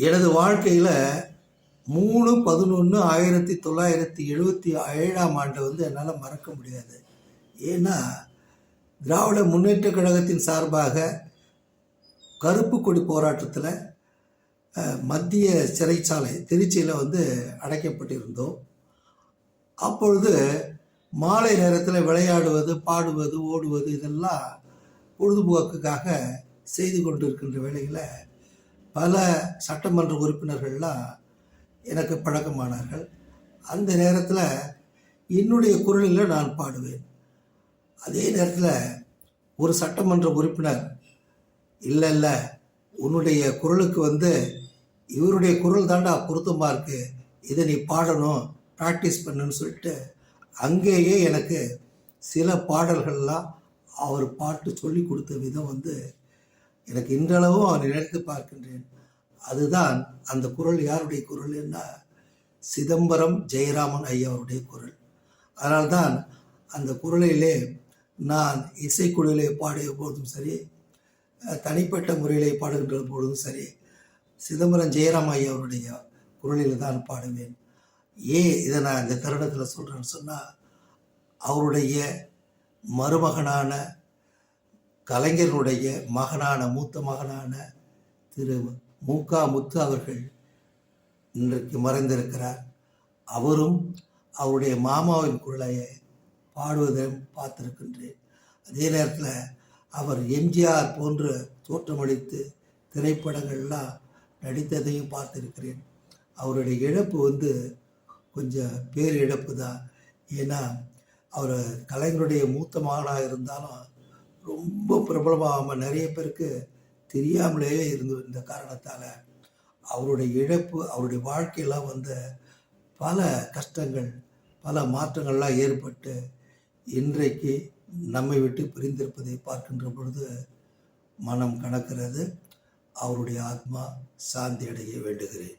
எனது வாழ்க்கையில் 3/11/1977 வந்து என்னால் மறக்க முடியாது. ஏன்னா திராவிட முன்னேற்ற கழகத்தின் சார்பாக கருப்பு கொடி போராட்டத்தில் மத்திய சிறைச்சாலை திருச்சியில் வந்து அடைக்கப்பட்டிருந்தோம். அப்பொழுது மாலை நேரத்தில் விளையாடுவது, பாடுவது, ஓடுவது இதெல்லாம் பொழுதுபோக்குக்காக செய்து கொண்டிருக்கின்ற வேளையில் பல சட்டமன்ற உறுப்பினர்கள்லாம் எனக்கு பழக்கமானார்கள். அந்த நேரத்தில் என்னுடைய குரலில் நான் பாடுவேன். அதே நேரத்தில் ஒரு சட்டமன்ற உறுப்பினர், இல்லை உன்னுடைய குரலுக்கு வந்து இவருடைய குரல் தாண்டா பொருத்தமாக இருக்குது, இதை நீ பாடணும், ப்ராக்டிஸ் பண்ணுன்னு சொல்லிட்டு அங்கேயே எனக்கு சில பாடல்கள்லாம் அவர் பாட்டு சொல்லி கொடுத்த விதம் வந்து எனக்கு இன்றளவும் அவனை நினைத்து பார்க்கின்றேன். அதுதான் அந்த குரல். யாருடைய குரல்னா சிதம்பரம் ஜெயராமன் ஐயாவுடைய குரல். அதனால்தான் அந்த குரலிலே நான் இசைக்குழுவிலே பாடிய போதும் சரி, தனிப்பட்ட முறையிலே பாடுகின்ற பொழுதும் சரி, சிதம்பரம் ஜெயராமன் ஐயாவுடைய குரலில் தான் பாடுவேன். இதை நான் இந்த தருணத்தில் சொல்கிறேன்னு சொன்னால், அவருடைய மருமகனான கலைஞருடைய மகனான மூத்த மகனான திரு மு.க. முத்து அவர்கள் இன்றைக்கு மறைந்திருக்கிறார். அவரும் அவருடைய மாமாவின் குரலை பாடுவதை பார்த்திருக்கின்றேன். அதே நேரத்தில் அவர் எம்ஜிஆர் போன்று தோற்றமளித்து திரைப்படங்கள்லாம் நடித்ததையும் பார்த்திருக்கிறேன். அவருடைய இழப்பு வந்து கொஞ்சம் பேர் இழப்பு தான். ஏன்னா அவர் கலைஞருடைய மூத்த மகனாக இருந்தாலும் ரொம்ப பிரபலமாகாமல் நிறைய பேருக்கு தெரியாமலேயே இருந்த காரணத்தால் அவருடைய இழப்பு, அவருடைய வாழ்க்கையெல்லாம் வந்து பல கஷ்டங்கள், பல மாற்றங்கள்லாம் ஏற்பட்டு இன்றைக்கு நம்மை விட்டு பிரிந்திருப்பதை பார்க்கின்ற பொழுது மனம் கணக்கிறது. அவருடைய ஆத்மா சாந்தி அடைய வேண்டுகிறேன்.